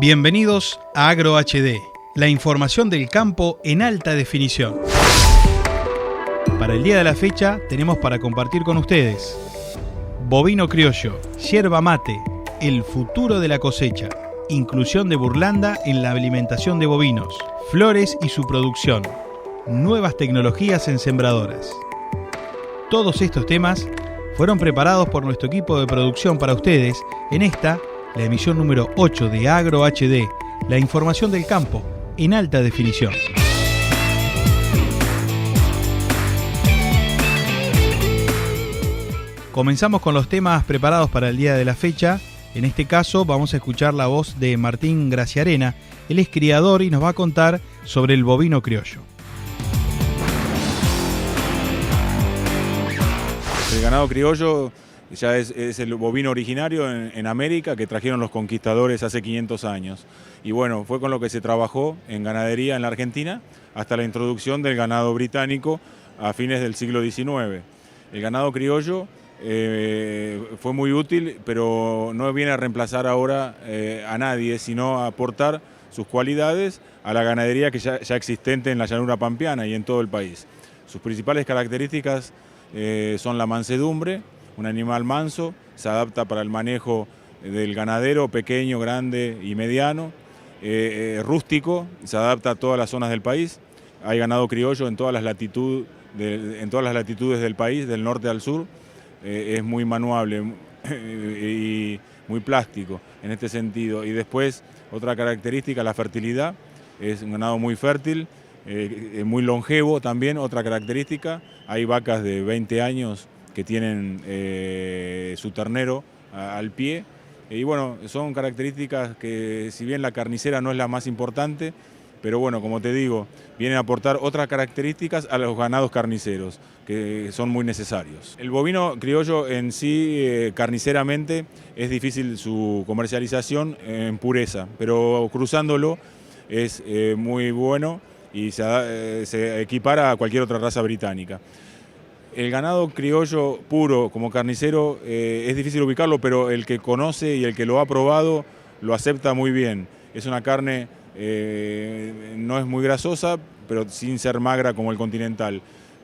Bienvenidos a Agro HD, la información del campo en alta definición. Para el día de la fecha tenemos para compartir con ustedes: bovino criollo, yerba mate, el futuro de la cosecha, inclusión de burlanda en la alimentación de bovinos, flores y su producción, nuevas tecnologías en sembradoras. Todos estos temas fueron preparados por nuestro equipo de producción para ustedes en esta, la emisión número 8 de Agro HD, la información del campo en alta definición. Comenzamos con los temas preparados para el día de la fecha. En este caso vamos a escuchar la voz de Martín Graciarena. Él es criador y nos va a contar sobre el bovino criollo. El ganado criollo ya es el bovino originario en América que trajeron los conquistadores hace 500 años. Y bueno, fue con lo que se trabajó en ganadería en la Argentina hasta la introducción del ganado británico a fines del siglo XIX. El ganado criollo fue muy útil, pero no viene a reemplazar ahora a nadie, sino a aportar sus cualidades a la ganadería que ya existente en la llanura pampeana y en todo el país. Sus principales características son la mansedumbre, un animal manso, se adapta para el manejo del ganadero pequeño, grande y mediano, rústico, se adapta a todas las zonas del país. Hay ganado criollo en todas las latitudes del país, del norte al sur. Es muy manuable y muy plástico en este sentido. Y después, otra característica, la fertilidad. Es un ganado muy fértil, muy longevo también, otra característica. Hay vacas de 20 años que tienen su ternero al pie. Y bueno, son características que, si bien la carnicera no es la más importante, pero bueno, como te digo, vienen a aportar otras características a los ganados carniceros, que son muy necesarios. El bovino criollo en sí, carniceramente, es difícil su comercialización en pureza, pero cruzándolo es muy bueno y se equipara a cualquier otra raza británica. El ganado criollo puro como carnicero es difícil ubicarlo, pero el que conoce y el que lo ha probado lo acepta muy bien. Es una carne, no es muy grasosa, pero sin ser magra como el continental.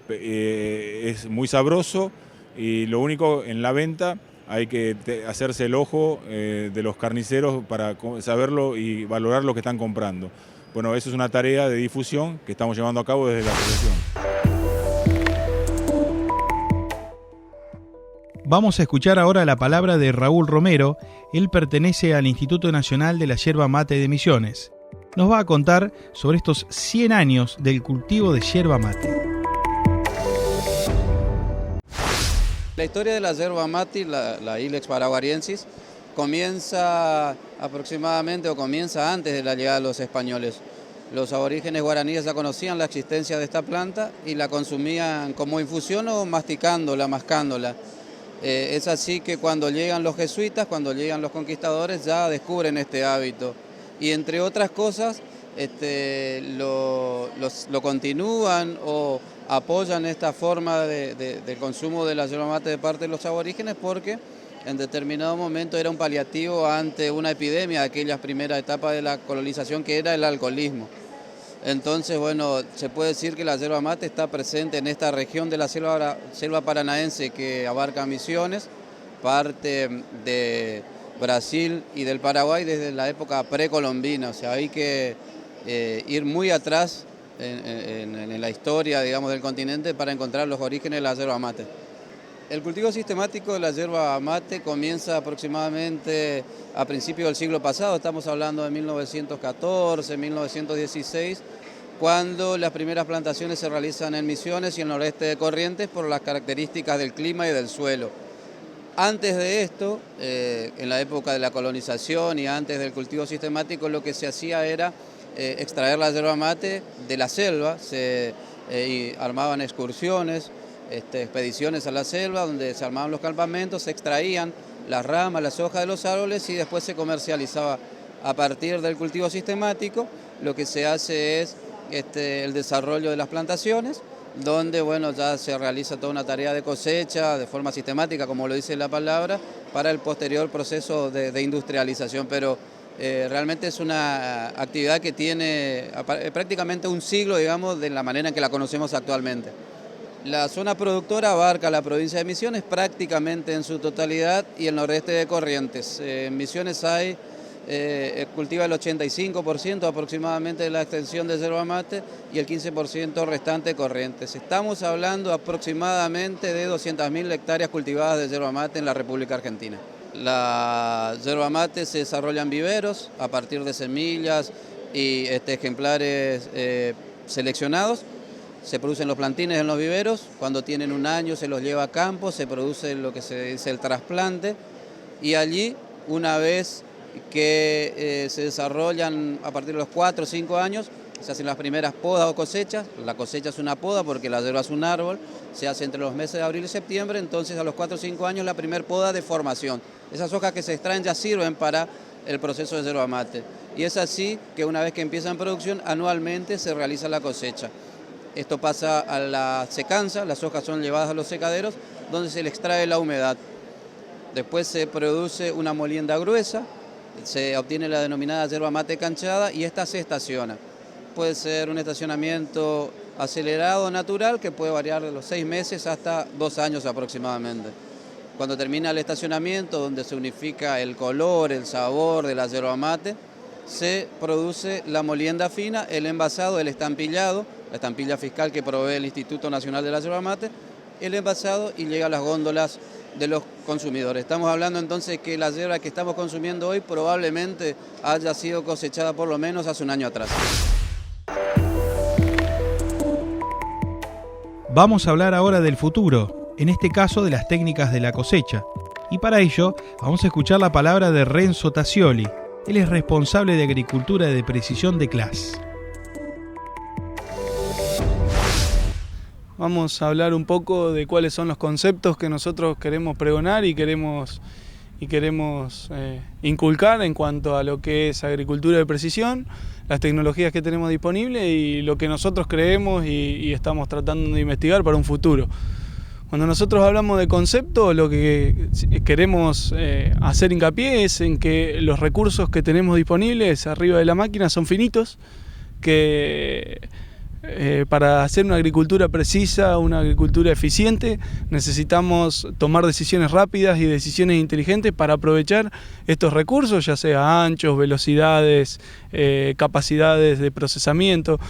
Es muy sabroso y lo único, en la venta hay que hacerse el ojo de los carniceros para saberlo y valorar lo que están comprando. Bueno, eso es una tarea de difusión que estamos llevando a cabo desde la asociación. Vamos a escuchar ahora la palabra de Raúl Romero. Él pertenece al Instituto Nacional de la Yerba Mate de Misiones. Nos va a contar sobre estos 100 años del cultivo de yerba mate. La historia de la yerba mate, la Ilex paraguariensis, comienza antes de la llegada de los españoles. Los aborígenes guaraníes ya conocían la existencia de esta planta y la consumían como infusión o masticándola, mascándola. Es así que cuando llegan los jesuitas, cuando llegan los conquistadores, ya descubren este hábito. Y entre otras cosas, lo continúan o apoyan esta forma de consumo de la yerba mate de parte de los aborígenes porque en determinado momento era un paliativo ante una epidemia de aquellas primeras etapas de la colonización que era el alcoholismo. Entonces, bueno, se puede decir que la yerba mate está presente en esta región de la selva paranaense que abarca Misiones, parte de Brasil y del Paraguay desde la época precolombina. O sea, hay que ir muy atrás en la historia, digamos, del continente para encontrar los orígenes de la yerba mate. El cultivo sistemático de la yerba mate comienza aproximadamente a principios del siglo pasado, estamos hablando de 1914, 1916, cuando las primeras plantaciones se realizan en Misiones y en el noreste de Corrientes por las características del clima y del suelo. Antes de esto, en la época de la colonización y antes del cultivo sistemático, lo que se hacía era extraer la yerba mate de la selva, y armaban excursiones, expediciones a la selva donde se armaban los campamentos, se extraían las ramas, las hojas de los árboles y después se comercializaba. A partir del cultivo sistemático, lo que se hace es el desarrollo de las plantaciones, donde bueno, ya se realiza toda una tarea de cosecha de forma sistemática, como lo dice la palabra, para el posterior proceso de industrialización. Pero Realmente es una actividad que tiene prácticamente un siglo, digamos, de la manera en que la conocemos actualmente. La zona productora abarca la provincia de Misiones prácticamente en su totalidad y el nordeste de Corrientes. En Misiones cultiva el 85% aproximadamente de la extensión de yerba mate y el 15% restante Corrientes. Estamos hablando aproximadamente de 200.000 hectáreas cultivadas de yerba mate en la República Argentina. La yerba mate se desarrolla en viveros a partir de semillas y ejemplares seleccionados. Se producen los plantines en los viveros, cuando tienen un año se los lleva a campo, se produce lo que se dice el trasplante y allí, una vez que se desarrollan a partir de los 4 o 5 años, se hacen las primeras podas o cosechas. La cosecha es una poda porque la yerba es un árbol, se hace entre los meses de abril y septiembre, entonces a los 4 o 5 años la primera poda de formación. Esas hojas que se extraen ya sirven para el proceso de yerba mate. Y es así que una vez que empieza en producción, anualmente se realiza la cosecha. Esto pasa a la secanza, las hojas son llevadas a los secaderos, donde se le extrae la humedad. Después se produce una molienda gruesa, se obtiene la denominada yerba mate canchada y esta se estaciona. Puede ser un estacionamiento acelerado natural que puede variar de los 6 meses hasta 2 años aproximadamente. Cuando termina el estacionamiento, donde se unifica el color, el sabor de la yerba mate, se produce la molienda fina, el envasado, el estampillado, la estampilla fiscal que provee el Instituto Nacional de la Yerba Mate, el envasado y llega a las góndolas de los consumidores. Estamos hablando entonces que la yerba que estamos consumiendo hoy probablemente haya sido cosechada por lo menos hace un año atrás. Vamos a hablar ahora del futuro, en este caso de las técnicas de la cosecha. Y para ello vamos a escuchar la palabra de Renzo Tassioli. Él es responsable de Agricultura de Precisión de CLAS. Vamos a hablar un poco de cuáles son los conceptos que nosotros queremos pregonar y queremos inculcar en cuanto a lo que es agricultura de precisión, las tecnologías que tenemos disponibles y lo que nosotros creemos y estamos tratando de investigar para un futuro. Cuando nosotros hablamos de concepto, lo que queremos hacer hincapié es en que los recursos que tenemos disponibles arriba de la máquina son finitos, que para hacer una agricultura precisa, una agricultura eficiente, necesitamos tomar decisiones rápidas y decisiones inteligentes para aprovechar estos recursos, ya sea anchos, velocidades, capacidades de procesamiento.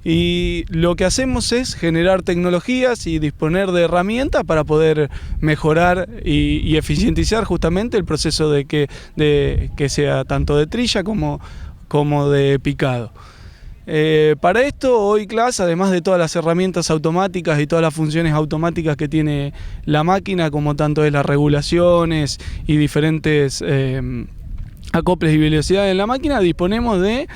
Y lo que hacemos es generar tecnologías y disponer de herramientas para poder mejorar y eficientizar justamente el proceso de que sea tanto de trilla como de picado. Para esto hoy CLAS, además de todas las herramientas automáticas y todas las funciones automáticas que tiene la máquina, como tanto es las regulaciones y diferentes acoples y velocidades en la máquina, disponemos de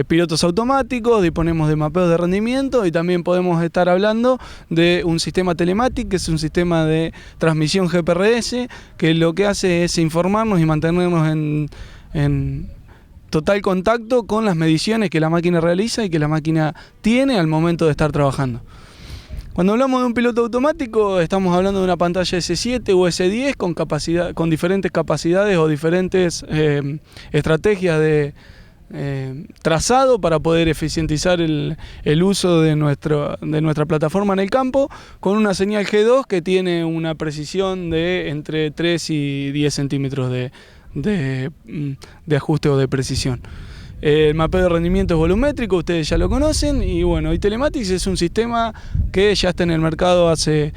pilotos automáticos, disponemos de mapeos de rendimiento y también podemos estar hablando de un sistema telemático, que es un sistema de transmisión GPRS, que lo que hace es informarnos y mantenernos en total contacto con las mediciones que la máquina realiza y que la máquina tiene al momento de estar trabajando. Cuando hablamos de un piloto automático, estamos hablando de una pantalla S7 o S10 con diferentes capacidades o diferentes estrategias de trazado para poder eficientizar el uso de nuestra plataforma en el campo, con una señal G2 que tiene una precisión de entre 3 y 10 centímetros de ajuste o de precisión. El mapeo de rendimiento es volumétrico, ustedes ya lo conocen, y bueno, y Telematics es un sistema que ya está en el mercado hace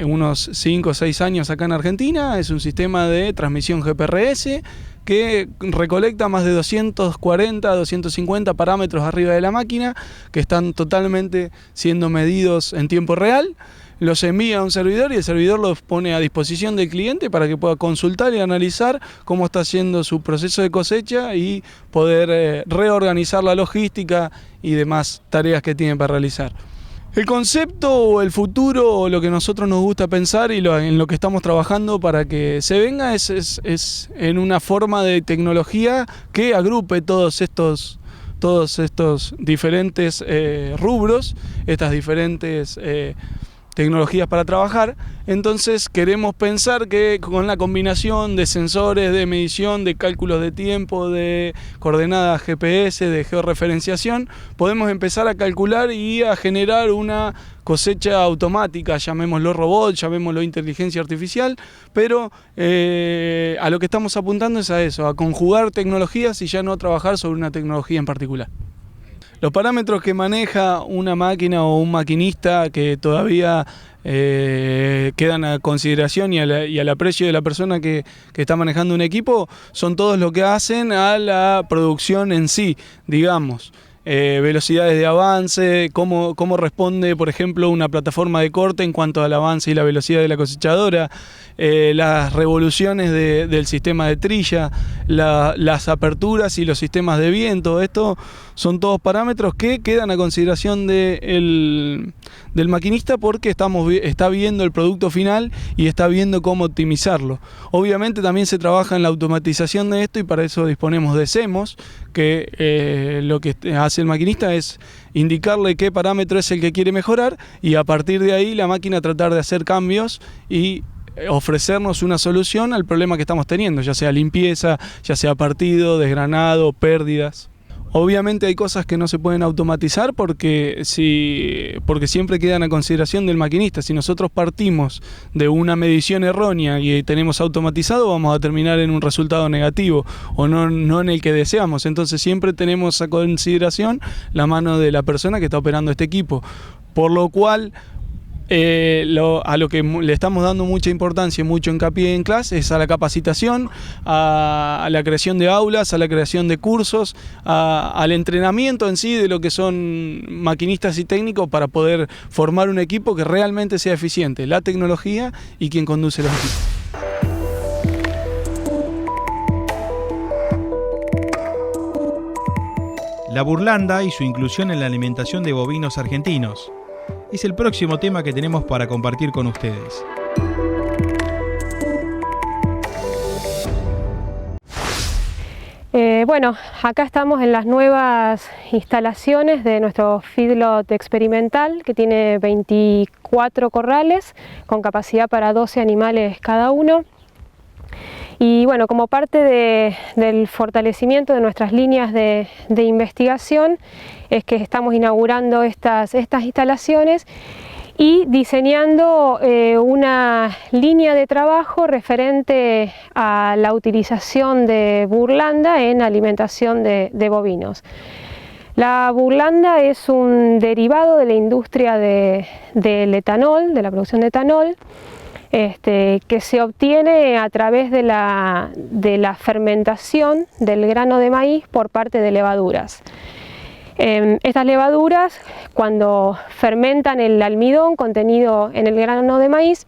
unos 5 o 6 años acá en Argentina. Es un sistema de transmisión GPRS que recolecta más de 240, 250 parámetros arriba de la máquina, que están totalmente siendo medidos en tiempo real. Los envía a un servidor y el servidor los pone a disposición del cliente para que pueda consultar y analizar cómo está haciendo su proceso de cosecha y poder reorganizar la logística y demás tareas que tiene para realizar. El concepto o el futuro o lo que a nosotros nos gusta pensar y en lo que estamos trabajando para que se venga es en una forma de tecnología que agrupe todos estos diferentes rubros, estas diferentes tecnologías para trabajar. Entonces queremos pensar que con la combinación de sensores, de medición, de cálculos de tiempo, de coordenadas GPS, de georreferenciación, podemos empezar a calcular y a generar una cosecha automática, llamémoslo robot, llamémoslo inteligencia artificial, pero a lo que estamos apuntando es a eso, a conjugar tecnologías y ya no trabajar sobre una tecnología en particular. Los parámetros que maneja una máquina o un maquinista que todavía quedan a consideración y al aprecio de la persona que está manejando un equipo son todos lo que hacen a la producción en sí, digamos. Velocidades de avance, cómo responde, por ejemplo, una plataforma de corte en cuanto al avance y la velocidad de la cosechadora, las revoluciones del sistema de trilla, las aperturas y los sistemas de viento. Esto son todos parámetros que quedan a consideración del maquinista porque está viendo el producto final y está viendo cómo optimizarlo. Obviamente también se trabaja en la automatización de esto y para eso disponemos de CEMOS, que lo que hace el maquinista es indicarle qué parámetro es el que quiere mejorar y a partir de ahí la máquina tratar de hacer cambios y ofrecernos una solución al problema que estamos teniendo, ya sea limpieza, ya sea partido, desgranado, pérdidas. Obviamente hay cosas que no se pueden automatizar porque siempre quedan a consideración del maquinista. Si nosotros partimos de una medición errónea y tenemos automatizado, vamos a terminar en un resultado negativo o no en el que deseamos. Entonces siempre tenemos a consideración la mano de la persona que está operando este equipo. Por lo cual a lo que le estamos dando mucha importancia y mucho hincapié en clase es a la capacitación, a la creación de aulas, a la creación de cursos, al entrenamiento en sí de lo que son maquinistas y técnicos para poder formar un equipo que realmente sea eficiente, la tecnología y quien conduce los equipos. La burlanda y su inclusión en la alimentación de bovinos argentinos es el próximo tema que tenemos para compartir con ustedes. Bueno, acá estamos en las nuevas instalaciones de nuestro feedlot experimental que tiene 24 corrales con capacidad para 12 animales cada uno. Y bueno, como parte del fortalecimiento de nuestras líneas de investigación es que estamos inaugurando estas instalaciones y diseñando una línea de trabajo referente a la utilización de burlanda en alimentación de bovinos. La burlanda es un derivado de la industria del etanol, de la producción de etanol, que se obtiene a través de la fermentación del grano de maíz por parte de levaduras. Estas levaduras, cuando fermentan el almidón contenido en el grano de maíz,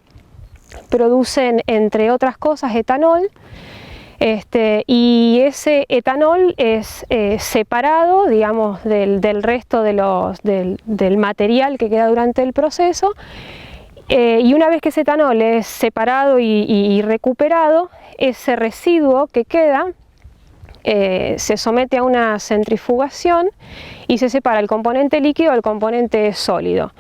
producen, entre otras cosas, etanol, y ese etanol es separado, digamos, del resto del material que queda durante el proceso. Y una vez que ese etanol es separado y recuperado, ese residuo que queda se somete a una centrifugación y se separa el componente líquido del componente sólido.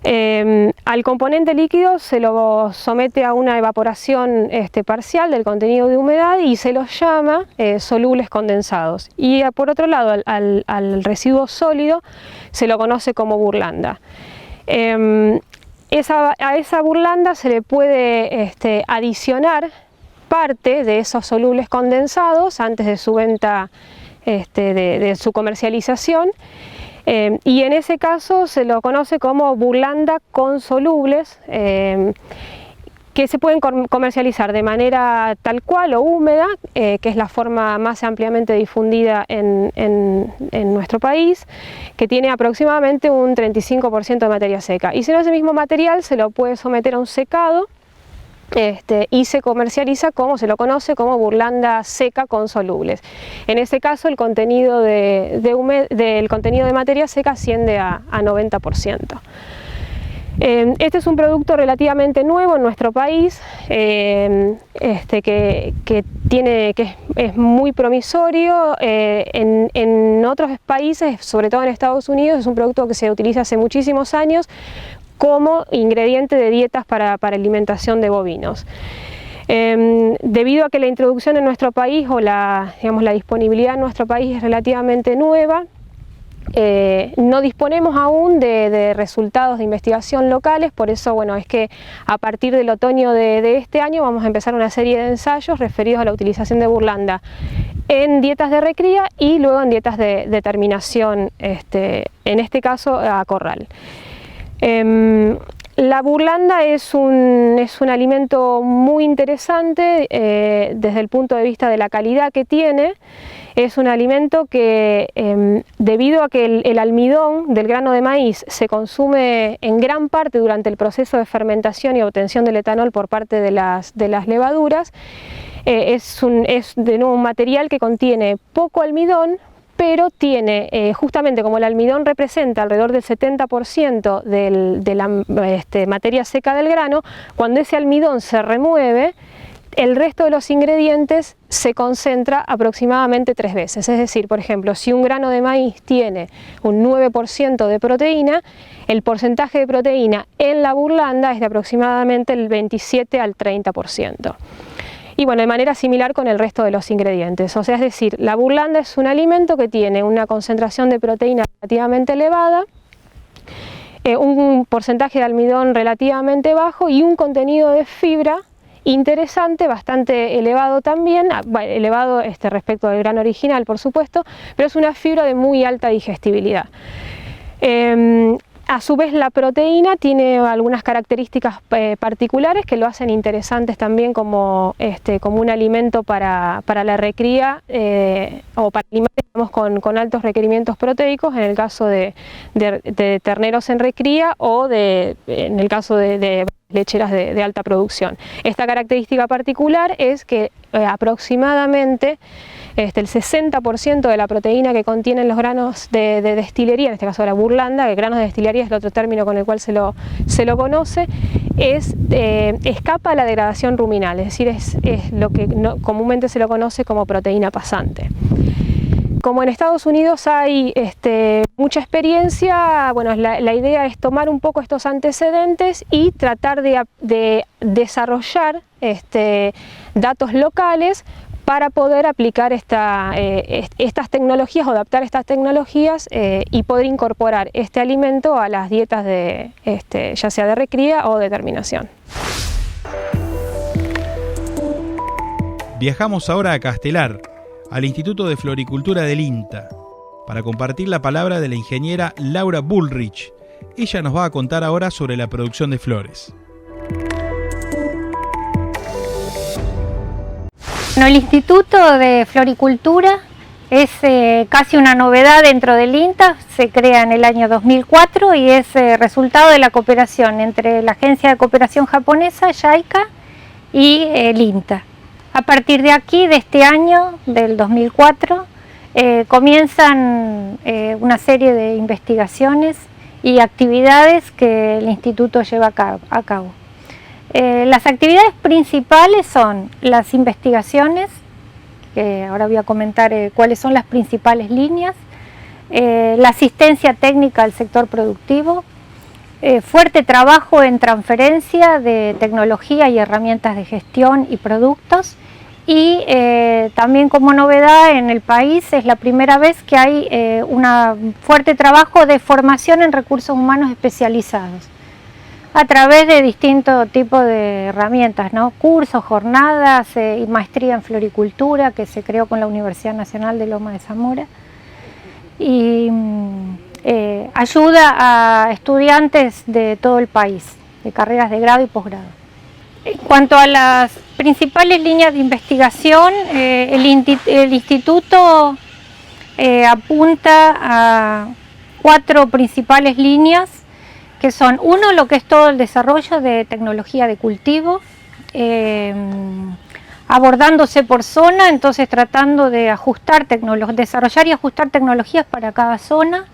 Al componente líquido se lo somete a una evaporación parcial del contenido de humedad y se los llama solubles condensados. Y por otro lado, al residuo sólido se lo conoce como burlanda. A esa burlanda se le puede adicionar parte de esos solubles condensados antes de su venta, de su comercialización, y en ese caso se lo conoce como burlanda con solubles, que se pueden comercializar de manera tal cual o húmeda, que es la forma más ampliamente difundida en nuestro país, que tiene aproximadamente un 35% de materia seca. Y si no, ese mismo material se lo puede someter a un secado y se comercializa como se lo conoce como burlanda seca con solubles. En este caso el contenido del contenido de materia seca asciende a 90%. Este es un producto relativamente nuevo en nuestro país, que es muy promisorio. En otros países, sobre todo en Estados Unidos, es un producto que se utiliza hace muchísimos años como ingrediente de dietas para alimentación de bovinos. Debido a que la introducción en nuestro país o la disponibilidad en nuestro país es relativamente nueva, no disponemos aún de resultados de investigación locales, por eso bueno, es que a partir del otoño de este año vamos a empezar una serie de ensayos referidos a la utilización de burlanda en dietas de recría y luego en dietas de terminación, en este caso a corral. La burlanda es un alimento muy interesante desde el punto de vista de la calidad que tiene. Es un alimento que, debido a que el almidón del grano de maíz se consume en gran parte durante el proceso de fermentación y obtención del etanol por parte de las levaduras, es de nuevo un material que contiene poco almidón, pero tiene, justamente como el almidón representa alrededor del 70% de la materia seca del grano, cuando ese almidón se remueve, el resto de los ingredientes se concentra aproximadamente 3 veces. Es decir, por ejemplo, si un grano de maíz tiene un 9% de proteína, el porcentaje de proteína en la burlanda es de aproximadamente el 27 al 30%. Y bueno, de manera similar con el resto de los ingredientes. O sea, es decir, la burlanda es un alimento que tiene una concentración de proteína relativamente elevada, un porcentaje de almidón relativamente bajo y un contenido de fibra interesante, bastante elevado también, elevado respecto del grano original, por supuesto, pero es una fibra de muy alta digestibilidad. A su vez, la proteína tiene algunas características particulares que lo hacen interesantes también como un alimento para la recría o para alimentos con altos requerimientos proteicos, en el caso de terneros en recría o en el caso de lecheras de alta producción. Esta característica particular es que aproximadamente el 60% de la proteína que contienen los granos de destilería, en este caso la burlanda, que granos de destilería es el otro término con el cual se lo conoce, escapa a la degradación ruminal, es decir, es lo que comúnmente se lo conoce como proteína pasante. Como en Estados Unidos hay mucha experiencia, bueno, la idea es tomar un poco estos antecedentes y tratar de desarrollar datos locales para poder aplicar estas tecnologías o adaptar estas tecnologías y poder incorporar este alimento a las dietas ya sea de recría o de terminación. Viajamos ahora a Castelar, al Instituto de Floricultura del INTA, para compartir la palabra de la ingeniera Laura Bullrich. Ella nos va a contar ahora sobre la producción de flores. Bueno, el Instituto de Floricultura es casi una novedad dentro del INTA, se crea en el año 2004 y es resultado de la cooperación entre la Agencia de Cooperación Japonesa, JICA, y el INTA. A partir de aquí, de este año, del 2004, comienzan una serie de investigaciones y actividades que el Instituto lleva a cabo. Las actividades principales son las investigaciones, que ahora voy a comentar cuáles son las principales líneas, la asistencia técnica al sector productivo, fuerte trabajo en transferencia de tecnología y herramientas de gestión y productos, y también como novedad en el país es la primera vez que hay un fuerte trabajo de formación en recursos humanos especializados a través de distintos tipos de herramientas, ¿no? Cursos, jornadas y maestría en floricultura que se creó con la Universidad Nacional de Loma de Zamora y ayuda a estudiantes de todo el país, de carreras de grado y posgrado. En cuanto a las principales líneas de investigación, el instituto apunta a 4 principales líneas, que son, uno, lo que es todo el desarrollo de tecnología de cultivo, abordándose por zona, entonces tratando de desarrollar y ajustar tecnologías para cada zona.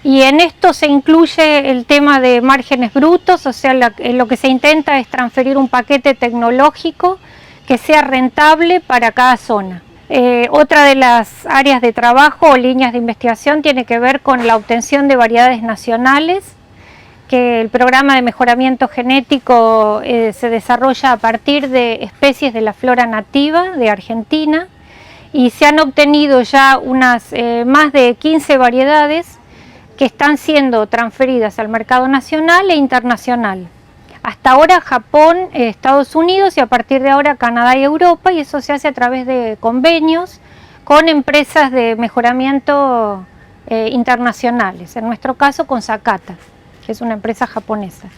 Y en esto se incluye el tema de márgenes brutos, o sea, lo que se intenta es transferir un paquete tecnológico que sea rentable para cada zona. Otra de las áreas de trabajo o líneas de investigación tiene que ver con la obtención de variedades nacionales que el programa de mejoramiento genético se desarrolla a partir de especies de la flora nativa de Argentina y se han obtenido ya unas más de 15 variedades que están siendo transferidas al mercado nacional e internacional. Hasta ahora Japón, Estados Unidos y a partir de ahora Canadá y Europa, y eso se hace a través de convenios con empresas de mejoramiento internacionales, en nuestro caso con Sakata, que es una empresa japonesa.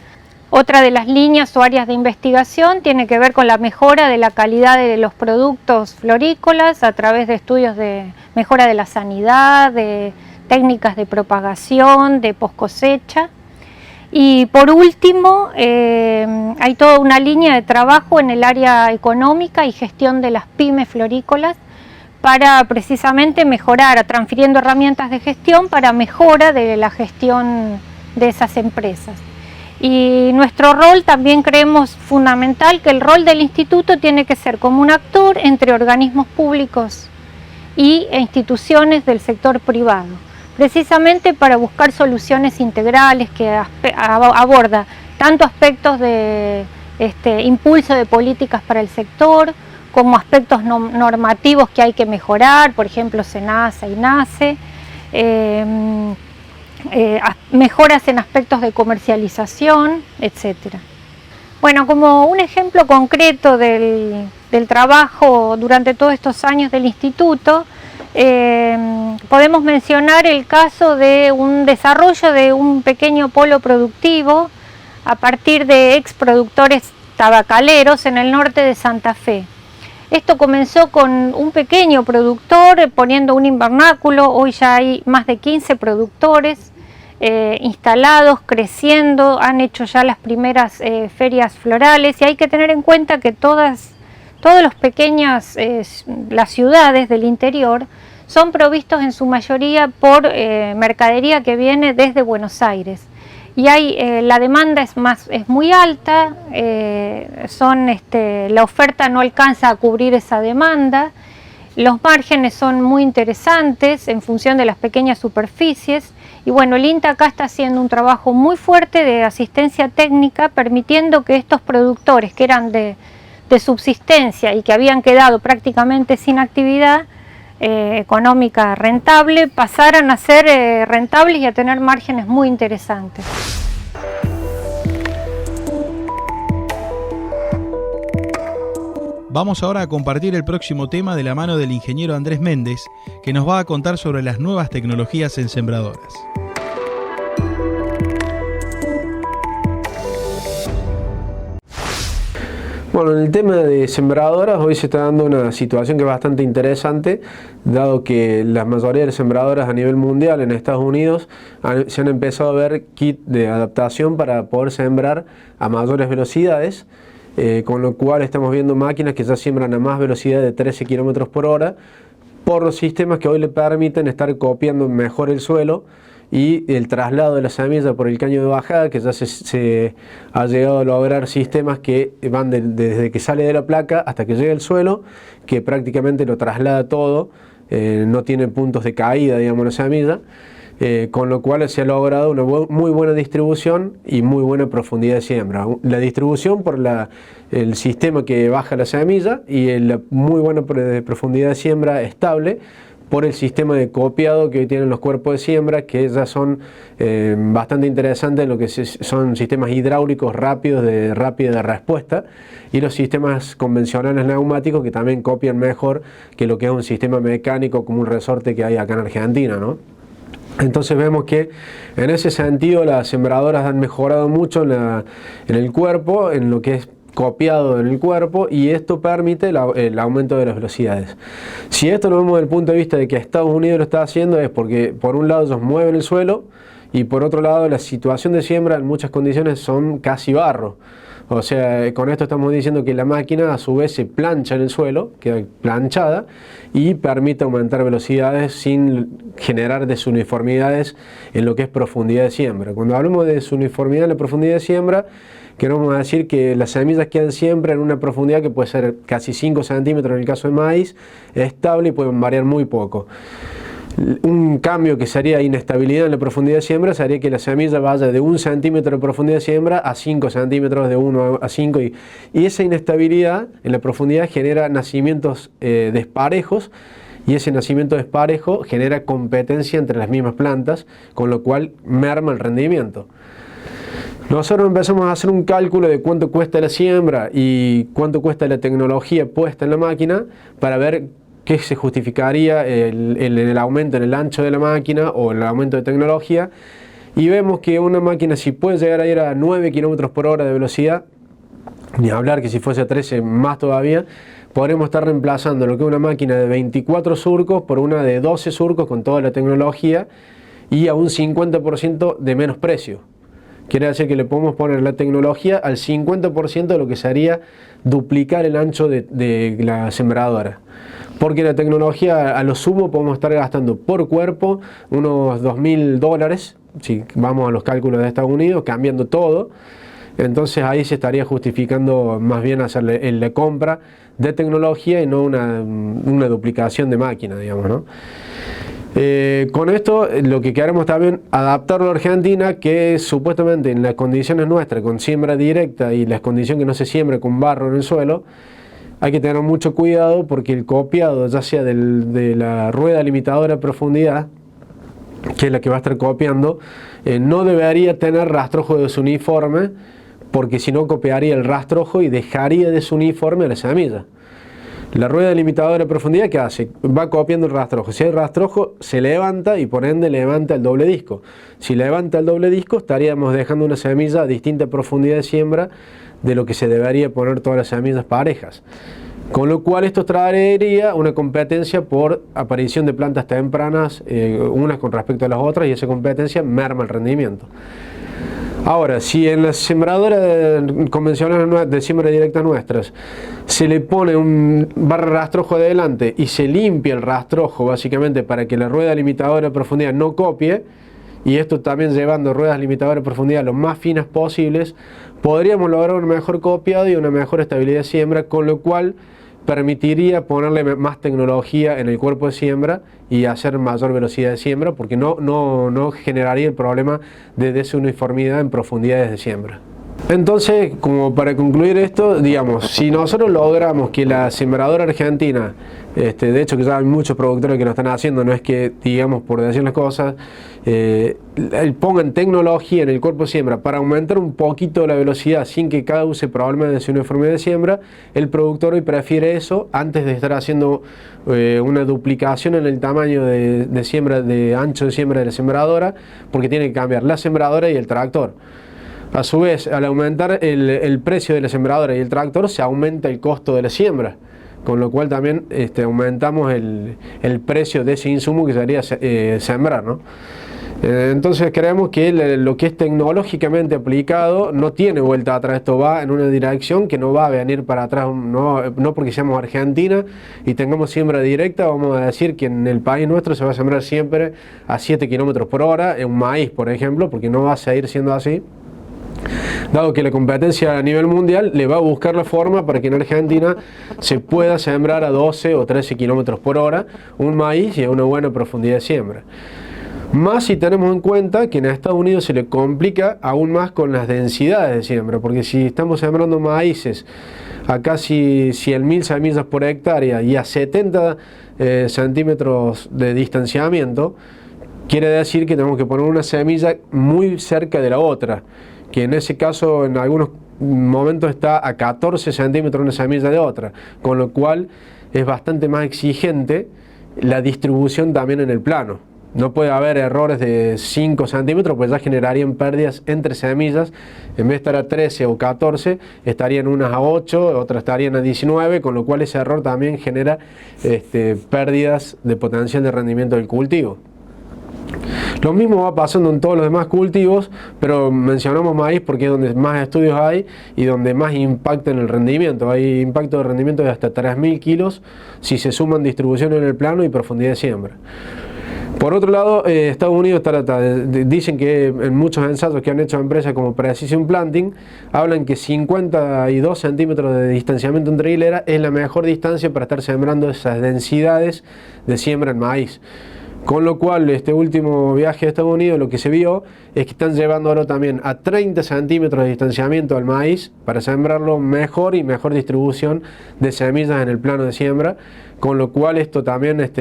Otra de las líneas o áreas de investigación tiene que ver con la mejora de la calidad de los productos florícolas a través de estudios de mejora de la sanidad, de técnicas de propagación, de post cosecha. Y por último, hay toda una línea de trabajo en el área económica y gestión de las pymes florícolas para precisamente mejorar, transfiriendo herramientas de gestión para mejora de la gestión de esas empresas. Y nuestro rol también creemos fundamental que el rol del instituto tiene que ser como un actor entre organismos públicos e instituciones del sector privado, precisamente para buscar soluciones integrales que aborda tanto aspectos de impulso de políticas para el sector, como aspectos normativos que hay que mejorar, por ejemplo SENASA y NACE, mejoras en aspectos de comercialización, etc. Bueno, como un ejemplo concreto del trabajo durante todos estos años del instituto, podemos mencionar el caso de un desarrollo de un pequeño polo productivo a partir de ex productores tabacaleros en el norte de Santa Fe. Esto comenzó con un pequeño productor poniendo un invernáculo, hoy ya hay más de 15 productores instalados, creciendo, han hecho ya las primeras ferias florales y hay que tener en cuenta que todas las pequeñas las ciudades del interior son provistos en su mayoría por mercadería que viene desde Buenos Aires. Y la demanda es muy alta, la oferta no alcanza a cubrir esa demanda, los márgenes son muy interesantes en función de las pequeñas superficies y bueno, el INTA acá está haciendo un trabajo muy fuerte de asistencia técnica permitiendo que estos productores que eran de subsistencia y que habían quedado prácticamente sin actividad económica rentable, pasaran a ser rentables y a tener márgenes muy interesantes. Vamos ahora a compartir el próximo tema de la mano del ingeniero Andrés Méndez, que nos va a contar sobre las nuevas tecnologías en sembradoras. Bueno, en el tema de sembradoras hoy se está dando una situación que es bastante interesante, dado que la mayoría de sembradoras a nivel mundial en Estados Unidos se han empezado a ver kits de adaptación para poder sembrar a mayores velocidades, con lo cual estamos viendo máquinas que ya siembran a más velocidad de 13 km por hora por los sistemas que hoy le permiten estar copiando mejor el suelo y el traslado de la semilla por el caño de bajada, que ya se ha llegado a lograr sistemas que van desde que sale de la placa hasta que llega al suelo, que prácticamente lo traslada todo, no tiene puntos de caída, digamos, la semilla, con lo cual se ha logrado una muy buena distribución y muy buena profundidad de siembra. La distribución por el sistema que baja la semilla y la muy buena profundidad de siembra estable por el sistema de copiado que hoy tienen los cuerpos de siembra, que ya son bastante interesantes en lo que son sistemas hidráulicos rápidos de rápida respuesta, y los sistemas convencionales neumáticos que también copian mejor que lo que es un sistema mecánico como un resorte que hay acá en Argentina, ¿no? Entonces vemos que en ese sentido las sembradoras han mejorado mucho en el cuerpo, en lo que es copiado en el cuerpo, y esto permite el aumento de las velocidades. Si esto lo vemos desde el punto de vista de que Estados Unidos lo está haciendo, es porque por un lado ellos mueven el suelo y por otro lado la situación de siembra en muchas condiciones son casi barro. O sea, con esto estamos diciendo que la máquina a su vez se plancha en el suelo, queda planchada y permite aumentar velocidades sin generar desuniformidades en lo que es profundidad de siembra. Cuando hablamos de desuniformidad en la profundidad de siembra, queremos decir que las semillas quedan siempre en una profundidad que puede ser casi 5 centímetros en el caso de maíz, estable y pueden variar muy poco. Un cambio que sería inestabilidad en la profundidad de siembra sería que la semilla vaya de 1 centímetro de profundidad de siembra a 5 centímetros, de 1 a 5, y esa inestabilidad en la profundidad genera nacimientos desparejos, y ese nacimiento desparejo genera competencia entre las mismas plantas, con lo cual merma el rendimiento. Nosotros empezamos a hacer un cálculo de cuánto cuesta la siembra y cuánto cuesta la tecnología puesta en la máquina para ver qué se justificaría el aumento en el ancho de la máquina o el aumento de tecnología, y vemos que una máquina, si puede llegar a ir a 9 km por hora de velocidad, ni hablar que si fuese a 13 más todavía, podremos estar reemplazando lo que es una máquina de 24 surcos por una de 12 surcos con toda la tecnología y a un 50% de menos precio. Quiere decir que le podemos poner la tecnología al 50% de lo que sería duplicar el ancho de la sembradora. Porque la tecnología, a lo sumo, podemos estar gastando por cuerpo unos $2.000, si vamos a los cálculos de Estados Unidos, cambiando todo. Entonces ahí se estaría justificando más bien hacer la compra de tecnología y no una duplicación de máquina, digamos, ¿no? Con esto lo que queremos también adaptarlo a Argentina, que supuestamente en las condiciones nuestras, con siembra directa y las condiciones que no se siembra con barro en el suelo, hay que tener mucho cuidado porque el copiado, ya sea de la rueda limitadora de profundidad, que es la que va a estar copiando, no debería tener rastrojo desuniforme, porque si no copiaría el rastrojo y dejaría desuniforme a la semilla. La rueda limitadora de profundidad, ¿qué hace? Va copiando el rastrojo. Si hay rastrojo, se levanta y por ende levanta el doble disco. Si levanta el doble disco, estaríamos dejando una semilla a distinta profundidad de siembra de lo que se debería poner todas las semillas parejas. Con lo cual esto traería una competencia por aparición de plantas tempranas, unas con respecto a las otras, y esa competencia merma el rendimiento. Ahora, si en las sembradoras convencionales de siembra directa nuestras se le pone un barra rastrojo adelante y se limpia el rastrojo básicamente para que la rueda limitadora de profundidad no copie, y esto también llevando ruedas limitadoras de profundidad lo más finas posibles, podríamos lograr un mejor copiado y una mejor estabilidad de siembra, con lo cual permitiría ponerle más tecnología en el cuerpo de siembra y hacer mayor velocidad de siembra, porque no generaría el problema de desuniformidad en profundidades de siembra. Entonces, como para concluir esto, digamos, si nosotros logramos que la sembradora argentina, de hecho que ya hay muchos productores que lo están haciendo, no es que, digamos, por decir las cosas, pongan tecnología en el cuerpo de siembra para aumentar un poquito la velocidad sin que cause problemas de desuniformidad de siembra, el productor hoy prefiere eso antes de estar haciendo una duplicación en el tamaño de siembra, de ancho de siembra de la sembradora, porque tiene que cambiar la sembradora y el tractor. A su vez, al aumentar el precio de la sembradora y el tractor, se aumenta el costo de la siembra, con lo cual también aumentamos el precio de ese insumo que sería sembrar, ¿no? Entonces creemos que lo que es tecnológicamente aplicado no tiene vuelta atrás. Esto va en una dirección que no va a venir para atrás, no porque seamos Argentina y tengamos siembra directa, vamos a decir que en el país nuestro se va a sembrar siempre a 7 km por hora, en un maíz por ejemplo, porque no va a seguir siendo así, dado que la competencia a nivel mundial le va a buscar la forma para que en Argentina se pueda sembrar a 12 o 13 km por hora un maíz y a una buena profundidad de siembra. Más si tenemos en cuenta que en Estados Unidos se le complica aún más con las densidades de siembra, porque si estamos sembrando maíces a casi 100.000 semillas por hectárea y a 70 centímetros de distanciamiento, quiere decir que tenemos que poner una semilla muy cerca de la otra, que en ese caso en algunos momentos está a 14 centímetros una semilla de otra, con lo cual es bastante más exigente la distribución también en el plano. No puede haber errores de 5 centímetros, pues ya generarían pérdidas entre semillas. En vez de estar a 13 o 14, estarían unas a 8, otras estarían a 19, con lo cual ese error también genera pérdidas de potencial de rendimiento del cultivo. Lo mismo va pasando en todos los demás cultivos, pero mencionamos maíz porque es donde más estudios hay y donde más impacta en el rendimiento. Hay impacto de rendimiento de hasta 3.000 kilos si se suman distribución en el plano y profundidad de siembra. Por otro lado, Estados Unidos dicen que en muchos ensayos que han hecho empresas como Precision Planting, hablan que 52 centímetros de distanciamiento entre hileras es la mejor distancia para estar sembrando esas densidades de siembra en maíz. Con lo cual, este último viaje a Estados Unidos, lo que se vio es que están llevándolo también a 30 centímetros de distanciamiento al maíz para sembrarlo mejor y mejor distribución de semillas en el plano de siembra, con lo cual esto también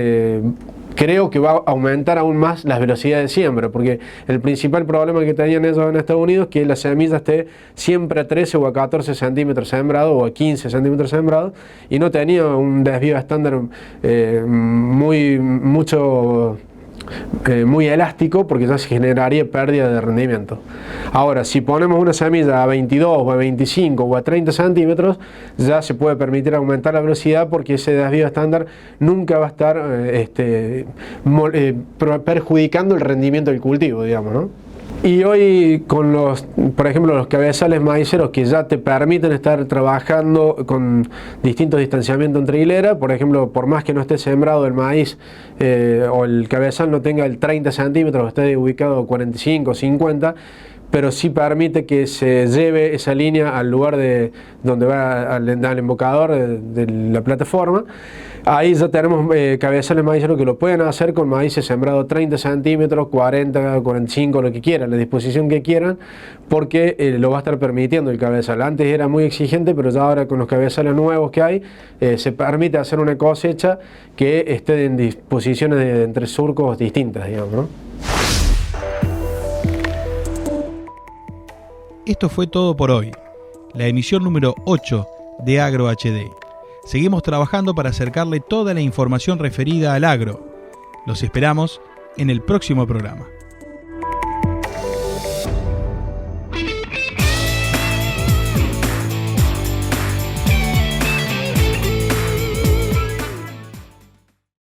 creo que va a aumentar aún más las velocidades de siembra, porque el principal problema que tenían ellos en Estados Unidos es que la semilla esté siempre a 13 o a 14 centímetros sembrado o a 15 centímetros sembrado, y no tenía un desvío estándar muy elástico, porque ya se generaría pérdida de rendimiento. Ahora, si ponemos una semilla a 22 o a 25 o a 30 centímetros, ya se puede permitir aumentar la velocidad, porque ese desvío estándar nunca va a estar perjudicando el rendimiento del cultivo, digamos, ¿no? Y hoy con por ejemplo, los cabezales maiceros que ya te permiten estar trabajando con distintos distanciamientos entre hileras, por ejemplo, por más que no esté sembrado el maíz o el cabezal no tenga el 30 centímetros, esté ubicado 45 o 50, pero sí permite que se lleve esa línea al lugar donde va al embocador de la plataforma. Ahí ya tenemos cabezales maiceros que lo pueden hacer con maíces sembrados 30 centímetros, 40, 45, lo que quieran, la disposición que quieran, porque lo va a estar permitiendo el cabezal. Antes era muy exigente, pero ya ahora con los cabezales nuevos que hay, se permite hacer una cosecha que esté en disposiciones entre surcos distintas, digamos, ¿no? Esto fue todo por hoy, la emisión número 8 de Agro HD. Seguimos trabajando para acercarle toda la información referida al agro. Los esperamos en el próximo programa.